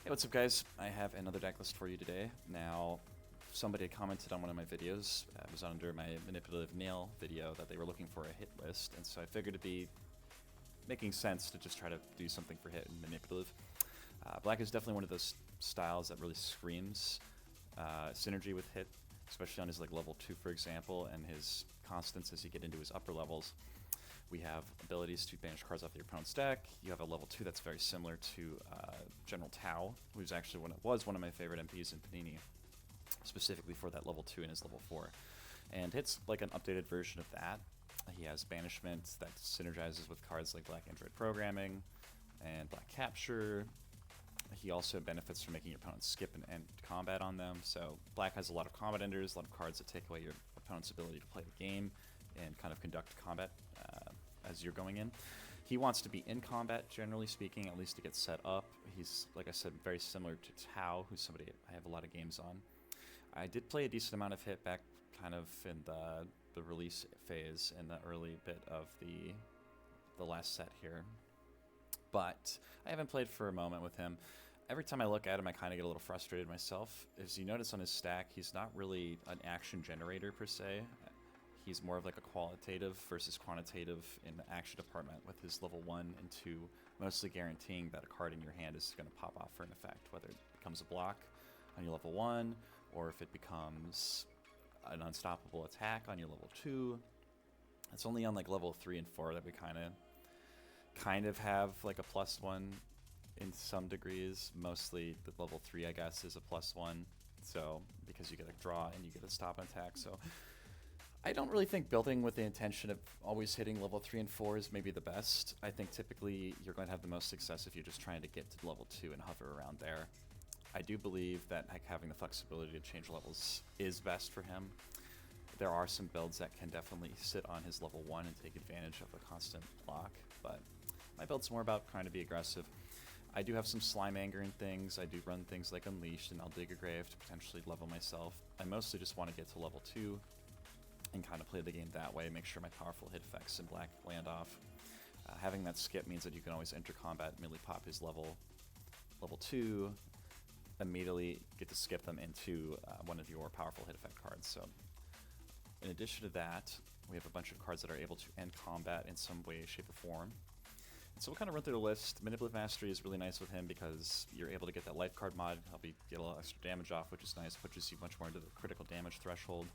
Hey, what's up guys? I have another deck list for you today. Now, somebody had commented on one of my videos, it was under my Manipulative Nail video, that they were looking for a hit list, and so I figured it'd be making sense to just try to do something for hit and manipulative. Black is definitely one of those styles that really screams synergy with hit, especially on his level 2 for example, and his constants as you get into his upper levels. We have abilities to banish cards off your opponent's deck. You have a level 2 that's very similar to General Tao, who's actually was one of my favorite MPs in Panini, specifically for that level 2 and his level 4. And Hit's like an updated version of that. He has Banishment that synergizes with cards like Black Android Programming and Black Capture. He also benefits from making your opponent skip and end combat on them. So Black has a lot of combat enders, a lot of cards that take away your opponent's ability to play the game and kind of conduct combat as you're going in. He wants to be in combat, generally speaking, at least to get set up. He's, like I said, very similar to Tao, who's somebody I have a lot of games on. I did play a decent amount of Hit back kind of in the release phase, in the early bit of the last set here. But I haven't played for a moment with him. Every time I look at him, I kind of get a little frustrated myself. As you notice on his stack, he's not really an action generator per se. He's more of like a qualitative versus quantitative in the action department, with his level 1 and 2 mostly guaranteeing that a card in your hand is going to pop off for an effect, whether it becomes a block on your level 1 or if it becomes an unstoppable attack on your level 2. It's only on like level 3 and 4 that we kind of have like a +1 in some degrees. Mostly the level 3, I guess, is a +1. So because you get a draw and you get a stop an attack. So I don't really think building with the intention of always hitting level 3 and 4 is maybe the best. I think typically you're going to have the most success if you're just trying to get to level 2 and hover around there. I do believe that having the flexibility to change levels is best for him. There are some builds that can definitely sit on his level 1 and take advantage of a constant block, but my build's more about trying to be aggressive. I do have some slime anger and things. I do run things like Unleashed, and I'll dig a grave to potentially level myself. I mostly just want to get to level 2 and kind of play the game that way, make sure my powerful hit effects in Black land off. Having that skip means that you can always enter combat, immediately pop his level 2, immediately get to skip them into one of your powerful hit effect cards. So in addition to that, we have a bunch of cards that are able to end combat in some way, shape, or form. And so we'll kind of run through the list. Manipulative Mastery is really nice with him because you're able to get that life card mod, help you get a little extra damage off, which is nice, pushes you much more into the critical damage threshold.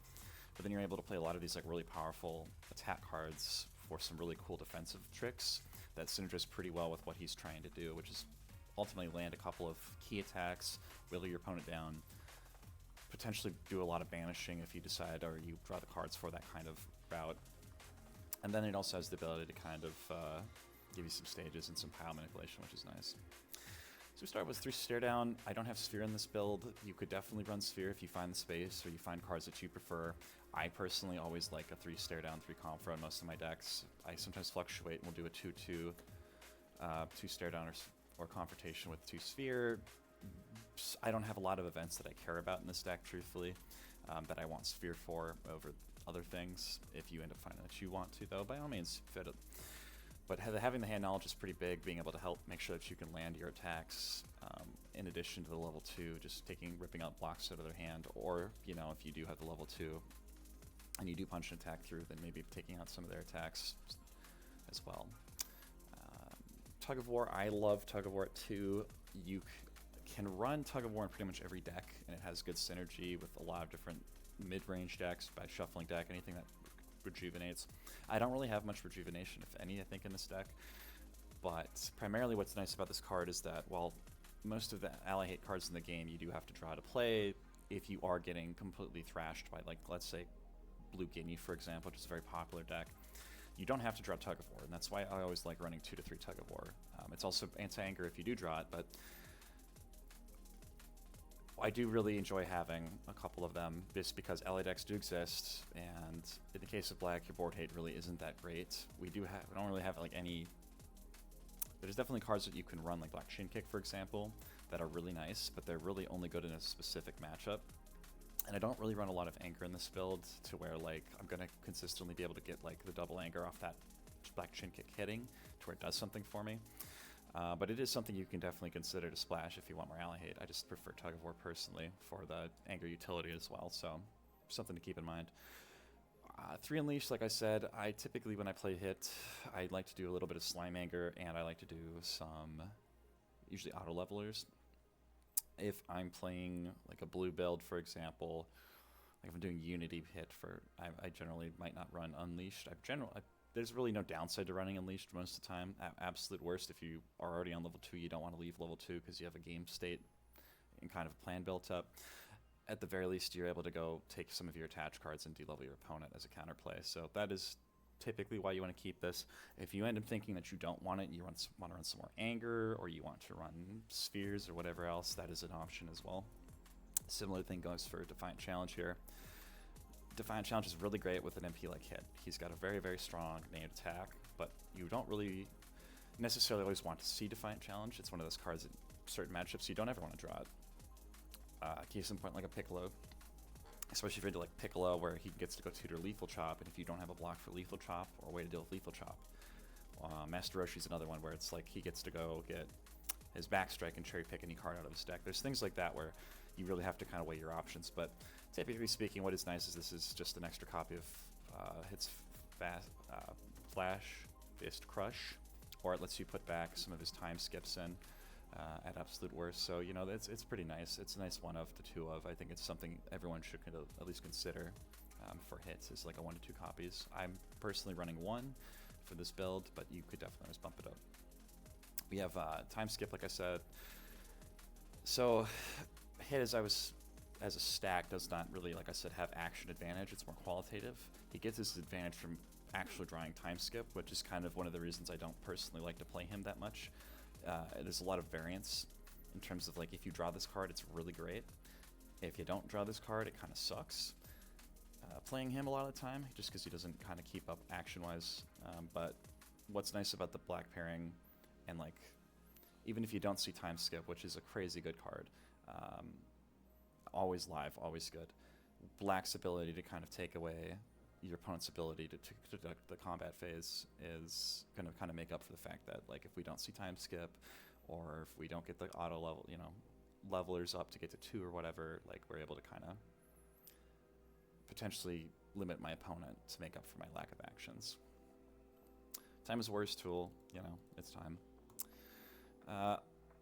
But then you're able to play a lot of these like really powerful attack cards for some really cool defensive tricks that synergize pretty well with what he's trying to do, which is ultimately land a couple of key attacks, whittle your opponent down, potentially do a lot of banishing if you decide, or you draw the cards for that kind of route. And then it also has the ability to kind of give you some stages and some pile manipulation, which is nice. So we start with 3 stare down. I don't have Sphere in this build. You could definitely run Sphere if you find the space or you find cards that you prefer. I personally always like a 3 stare down, 3 Confra in most of my decks. I sometimes fluctuate and will do a 2-2, 2 stare down or confrontation with 2 Sphere. I don't have a lot of events that I care about in this deck, truthfully, that I want Sphere for over other things. If you end up finding that you want to, though, by all means, fit it. But having the hand knowledge is pretty big, being able to help make sure that you can land your attacks, in addition to the level 2, just ripping out blocks out of their hand, or, you know, if you do have the level 2 and you do punch an attack through, then maybe taking out some of their attacks as well. Tug of War, I love Tug of War at 2. You can run Tug of War in pretty much every deck, and it has good synergy with a lot of different mid-range decks by shuffling deck, anything that rejuvenates. I don't really have much rejuvenation, if any, I think, in this deck, but primarily what's nice about this card is that while most of the ally hate cards in the game you do have to draw to play, if you are getting completely thrashed by, like, let's say Blue Guinea, for example, which is a very popular deck, you don't have to draw Tug of War, and that's why I always like running 2 to 3 Tug of War. It's also anti-anger if you do draw it, but I do really enjoy having a couple of them, just because ally decks do exist, and in the case of Black, your board hate really isn't that great. We don't really have like any. There's definitely cards that you can run, like Black Shin Kick, for example, that are really nice, but they're really only good in a specific matchup. And I don't really run a lot of anger in this build to where, like, I'm gonna consistently be able to get like the double anger off that Black Shin Kick hitting to where it does something for me. But it is something you can definitely consider to splash if you want more ally hate. I just prefer Tug of War personally for the anger utility as well, so something to keep in mind. 3 Unleash, like I said, I typically, when I play hit, I like to do a little bit of slime anger, and I like to do some, usually auto levelers. If I'm playing like a blue build, for example, like if I'm doing Unity hit for, I generally might not run Unleashed. There's really no downside to running Unleashed most of the time. Absolute worst, if you are already on level 2, you don't want to leave level 2 because you have a game state and kind of a plan built up. At the very least, you're able to go take some of your attached cards and de-level your opponent as a counterplay. So that is typically why you want to keep this. If you end up thinking that you don't want it, you want to run some more anger, or you want to run spheres or whatever else, that is an option as well. Similar thing goes for Defiant Challenge here. Defiant Challenge is really great with an MP like Hit. He's got a very, very strong named attack, but you don't really necessarily always want to see Defiant Challenge. It's one of those cards in certain matchups you don't ever want to draw it. Case in point, like a Piccolo, especially if you're into like Piccolo, where he gets to go tutor Lethal Chop, and if you don't have a block for Lethal Chop or a way to deal with Lethal Chop, Master Roshi's another one where it's like he gets to go get his backstrike and cherry pick any card out of his deck. There's things like that where you really have to kind of weigh your options, but typically speaking, what is nice is this is just an extra copy of Hit's Flash, Fist Crush, or it lets you put back some of his time skips in. At absolute worst, so you know it's pretty nice. It's a nice one of the 2 of. I think it's something everyone should at least consider for hits. Is like a 1 to 2 copies. I'm personally running 1 for this build, but you could definitely always bump it up. We have time skip, like I said. So hit as a stack does not really, like I said, have action advantage. It's more qualitative. He gets his advantage from actually drawing time skip, which is kind of one of the reasons I don't personally like to play him that much. There's a lot of variance in terms of like if you draw this card, it's really great. If you don't draw this card, it kind of sucks. Playing him a lot of the time, just because he doesn't kind of keep up action-wise. But what's nice about the black pairing, and like even if you don't see time skip, which is a crazy good card, always live, always good. Black's ability to kind of take away your opponent's ability to conduct the combat phase is going to kind of make up for the fact that, like, if we don't see time skip, or if we don't get the auto level, levelers up to get to 2 or whatever, like, we're able to kind of potentially limit my opponent to make up for my lack of actions. Time is worst tool, it's time.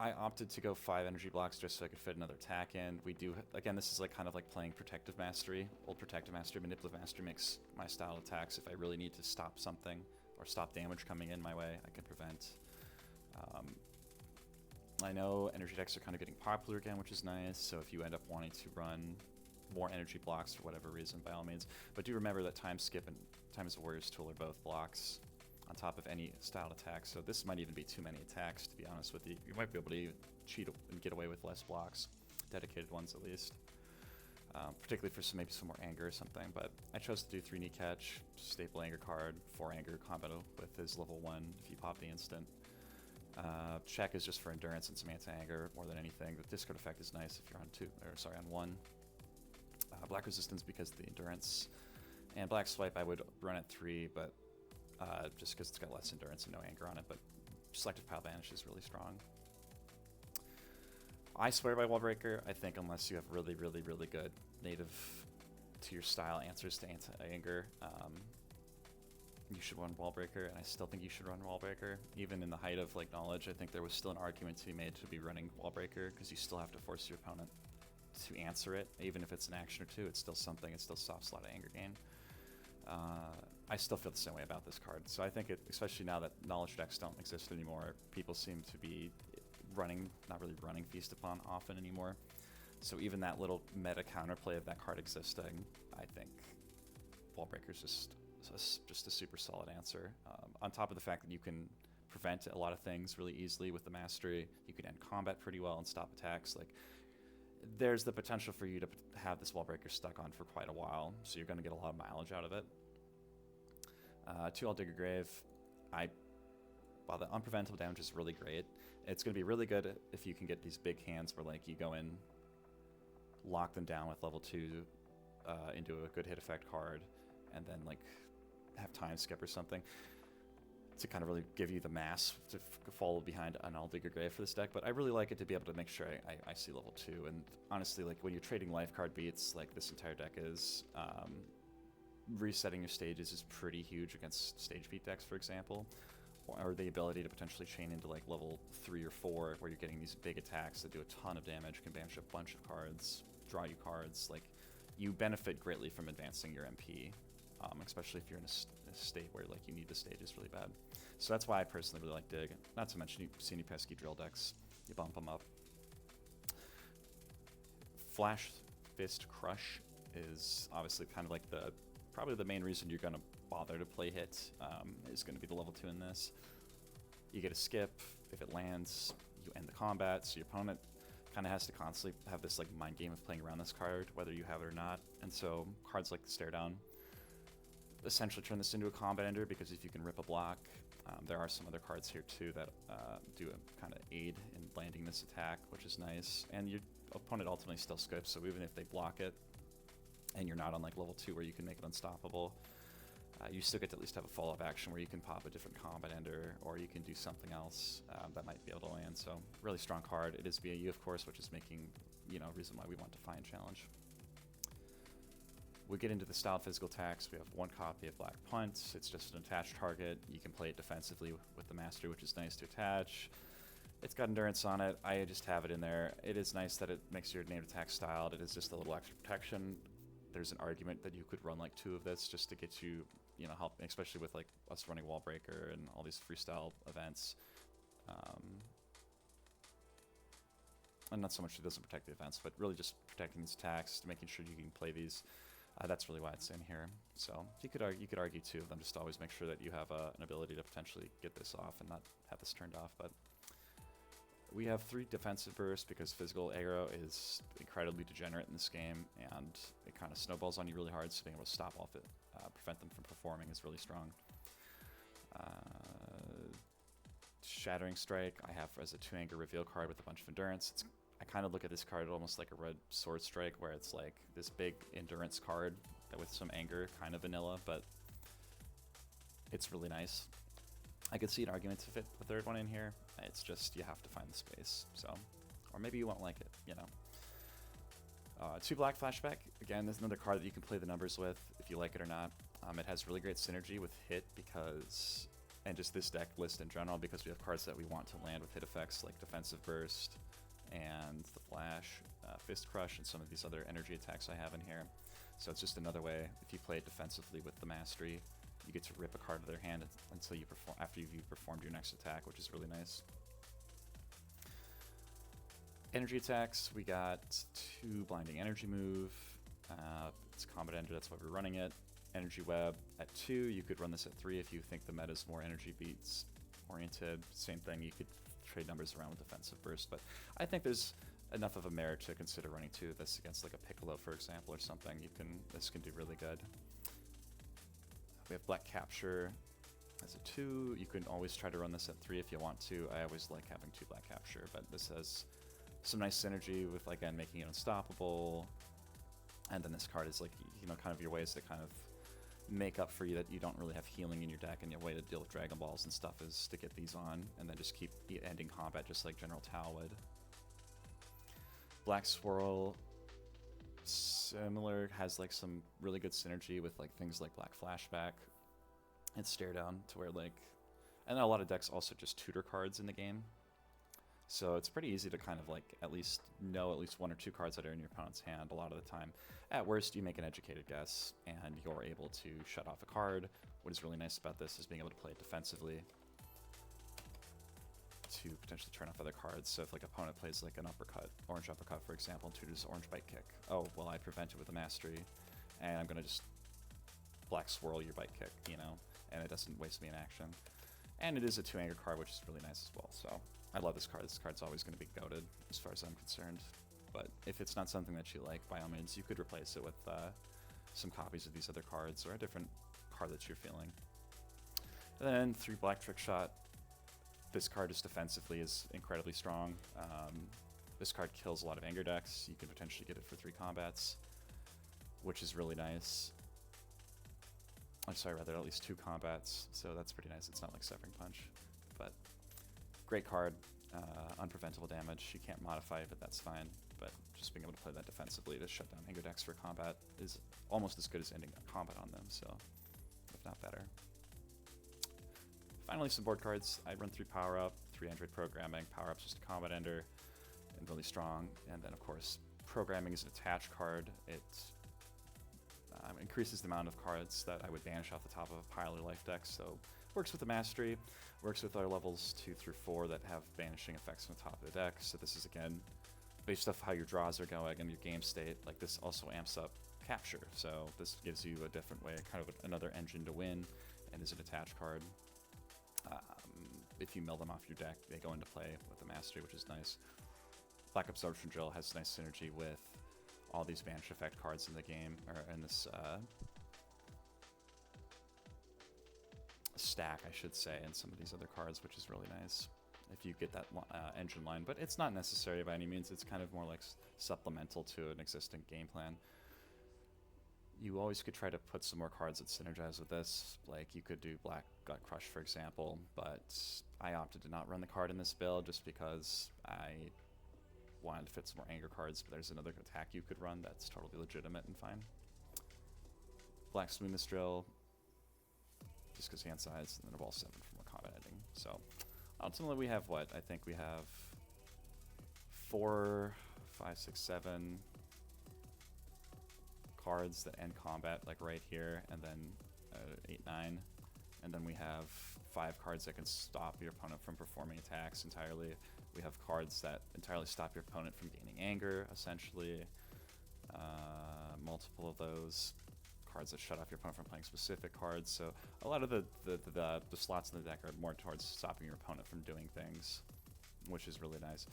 I opted to go 5 energy blocks just so I could fit another attack in. We do, again, this is like kind of like playing Protective Mastery. Old Protective Mastery, Manipulative Mastery makes my style attacks. If I really need to stop something or stop damage coming in my way, I can prevent. I know energy decks are kind of getting popular again, which is nice. So if you end up wanting to run more energy blocks for whatever reason, by all means. But do remember that time skip and time is a warrior's tool are both blocks on top of any styled attack, so this might even be too many attacks, to be honest with you. You might be able to cheat and get away with less blocks, dedicated ones at least, particularly for maybe some more anger or something, but I chose to do 3 knee catch, staple anger card, 4 anger combo with his level 1 if you pop the instant. Check is just for endurance and some anti-anger more than anything. The discard effect is nice if you're on 1. Black resistance because of the endurance, and black swipe I would run at 3, but just because it's got less endurance and no anger on it, but selective pile banish is really strong. I swear by Wallbreaker. I think unless you have really, really, really good native to your style answers to anti-anger, you should run Wallbreaker, and I still think you should run Wallbreaker. Even in the height of like knowledge, I think there was still an argument to be made to be running Wallbreaker, because you still have to force your opponent to answer it. Even if it's an action or 2, it's still something. It's still soft slot of anger gain. I still feel the same way about this card. So I think especially now that knowledge decks don't exist anymore, people seem to be not really running Feast Upon often anymore. So even that little meta counterplay of that card existing, I think Wallbreaker's just a super solid answer. On top of the fact that you can prevent a lot of things really easily with the mastery, you can end combat pretty well and stop attacks. Like, there's the potential for you to have this Wallbreaker stuck on for quite a while, so you're going to get a lot of mileage out of it. 2 All Digger Grave. While the unpreventable damage is really great, it's going to be really good if you can get these big hands where, like, you go in, lock them down with level 2 into a good hit effect card, and then, like, have time skip or something. to kind of really give you the mass to follow behind an Alldigger Grave for this deck, but I really like it to be able to make sure I see level 2, and honestly, like, when you're trading life card beats, like this entire deck is, resetting your stages is pretty huge against stage beat decks, for example, or the ability to potentially chain into, like, level 3 or 4, where you're getting these big attacks that do a ton of damage, can banish a bunch of cards, draw you cards, like, you benefit greatly from advancing your MP. Especially if you're in a state where, like, you need the stages really bad. So that's why I personally really like Dig. Not to mention, you see any pesky drill decks, you bump them up. Flash Fist Crush is obviously kind of like probably the main reason you're going to bother to play hit, is going to be the level 2 in this. You get a skip. If it lands, you end the combat, so your opponent kind of has to constantly have this, like, mind game of playing around this card, whether you have it or not. And so cards like the Stare Down essentially turn this into a combat ender, because if you can rip a block, there are some other cards here too that do a kind of aid in landing this attack, which is nice. And your opponent ultimately still skips, so even if they block it and you're not on, like, level 2 where you can make it unstoppable, you still get to at least have a follow-up action where you can pop a different combat ender, or you can do something else that might be able to land. So really strong card. It is BAU, of course, which is making, reason why we want Defiant Challenge. We get into the style physical attacks. We have one copy of Black Punt. It's just an attached target. You can play it defensively with the Mastery, which is nice to attach. It's got endurance on it. I just have it in there. It is nice that it makes your named attack styled. It is just a little extra protection. There's an argument that you could run, like, 2 of this just to get you, help, especially with, like, us running Wall Breaker and all these freestyle events. And not so much it doesn't protect the events, but really just protecting these attacks, making sure you can play these. That's really why it's in here. So you could argue 2 of them, just to always make sure that you have an ability to potentially get this off and not have this turned off. But we have 3 defensive bursts, because physical aggro is incredibly degenerate in this game, and it kind of snowballs on you really hard, so being able to stop off it, prevent them from performing, is really strong. Shattering Strike I have as a 2-anger reveal card with a bunch of endurance. I kind of look at this card almost like a red Sword Strike, where it's like this big endurance card with some anger, kind of vanilla, but it's really nice. I could see an argument to fit the 3rd one in here. It's just you have to find the space. So, or maybe you won't like it, 2 black flashback. Again, there's another card that you can play the numbers with if you like it or not. It has really great synergy with hit, because, and just this deck list in general, because we have cards that we want to land with hit effects like Defensive Burst and the Flash, Fist Crush, and some of these other energy attacks I have in here. So it's just another way, if you play it defensively with the Mastery, you get to rip a card out of their hand until you perform, after you've performed your next attack, which is really nice. Energy attacks, we got 2 Blinding Energy move. It's a combat ender, that's why we're running it. Energy Web at 2, you could run this at 3 if you think the meta is more energy beats oriented. Same thing, you could trade numbers around with Defensive Burst, but I think there's enough of a merit to consider running 2 of this against, like, a Piccolo, for example, or something. This can do really good. We have Black Capture as a 2. You can always try to run this at 3 if you want to. I always like having 2 Black Capture, but this has some nice synergy with, again, making it unstoppable. And then this card is, like, kind of your ways to kind of make up for you that you don't really have healing in your deck, and your way to deal with Dragon Balls and stuff is to get these on and then just keep ending combat just like General Tao would. Black Swirl, similar, has, like, some really good synergy with, like, things like Black Flashback and Stare Down, to where, like, and a lot of decks also just tutor cards in the game. So it's pretty easy to kind of, like, at least know at least 1 or 2 cards that are in your opponent's hand a lot of the time. At worst, you make an educated guess, and you're able to shut off a card. What is really nice about this is being able to play it defensively to potentially turn off other cards. So if, like, opponent plays, like, an uppercut, orange uppercut, for example, and tutors orange bite kick. Oh, well, I prevent it with a Mastery, and I'm going to just Black Swirl your bite kick, and it doesn't waste me in action. And it is a 2-anger card, which is really nice as well. So I love this card. This card's always going to be goated as far as I'm concerned. But if it's not something that you like, by all means, you could replace it with some copies of these other cards, or a different card that you're feeling. And then 3 Black Trick Shot. This card just defensively is incredibly strong. This card kills a lot of anger decks. You could potentially get it for 3 combats, which is really nice. I'm sorry, rather at least 2 combats, so that's pretty nice. It's not like Severing Punch, but great card. Unpreventable damage. You can't modify it, but that's fine. But just being able to play that defensively to shut down anger decks for combat is almost as good as ending combat on them, so if not better. Finally, some board cards. I run 3 Power Up, 3 Android Programming. Power Up's just a combat ender and really strong. And then, of course, Programming is an attach card. It increases the amount of cards that I would banish off the top of a pile or life deck. So works with the Mastery, works with our levels 2 through 4 that have banishing effects on the top of the deck. So this is, again, based off how your draws are going and your game state. Like, this also amps up Capture. So this gives you a different way, kind of another engine to win, and is an attach card. If you mill them off your deck, they go into play with the Mastery, which is nice. Black Absorption Drill has nice synergy with all these banish effect cards in the game, or in this stack, I should say, and some of these other cards, which is really nice if you get that engine line. But it's not necessary by any means. It's kind of more like supplemental to an existing game plan. You always could try to put some more cards that synergize with this. Like, you could do Black Gut Crush, for example, but I opted to not run the card in this build just because I wanted to fit some more anger cards, but there's another attack you could run that's totally legitimate and fine. Black Smoothness Drill, just because hand size, and then a ball 7 for more combat ending. So ultimately we have what? I think we have 4, 5, 6, 7 cards that end combat, like right here, and then 8, 9. And then we have 5 cards that can stop your opponent from performing attacks entirely. We have cards that entirely stop your opponent from gaining anger, essentially. Multiple of those. Cards that shut off your opponent from playing specific cards. So a lot of the slots in the deck are more towards stopping your opponent from doing things, which is really nice.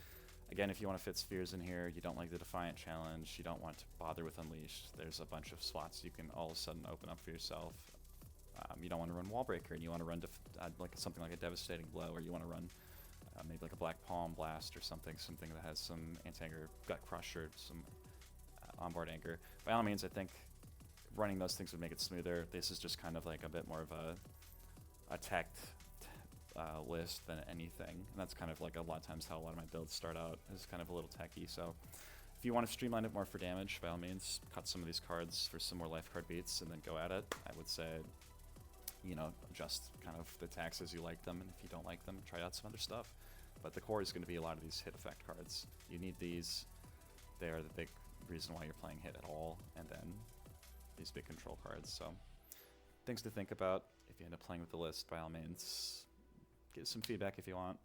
Again, if you want to fit Spheres in here, you don't like the Defiant Challenge, you don't want to bother with Unleashed, there's a bunch of slots you can all of a sudden open up for yourself. You don't want to run Wall Breaker, and you want to run like something like a Devastating Blow, or you want to run maybe like a Black Palm Blast or something that has some anti-anger, Gut Crush, or some onboard anger. By all means, I think running those things would make it smoother. This is just kind of like a bit more of a tech list than anything, and that's kind of like a lot of times how a lot of my builds start out, is kind of a little techy. So if you want to streamline it more for damage, by all means, cut some of these cards for some more life card beats and then go at it. I would say, you know, adjust kind of the attacks as you like them, and if you don't like them, try out some other stuff. But the core is going to be a lot of these hit effect cards. You need these. They are the big reason why you're playing hit at all, and then these big control cards. So things to think about if you end up playing with the list. By all means, give some feedback if you want.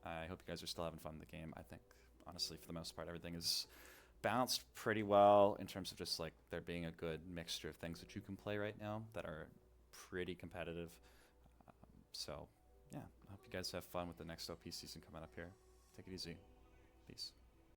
I hope you guys are still having fun in the game. I think, honestly, for the most part, everything is balanced pretty well in terms of just like there being a good mixture of things that you can play right now that are pretty competitive. So yeah, I hope you guys have fun with the next OP season coming up here. Take it easy. Peace.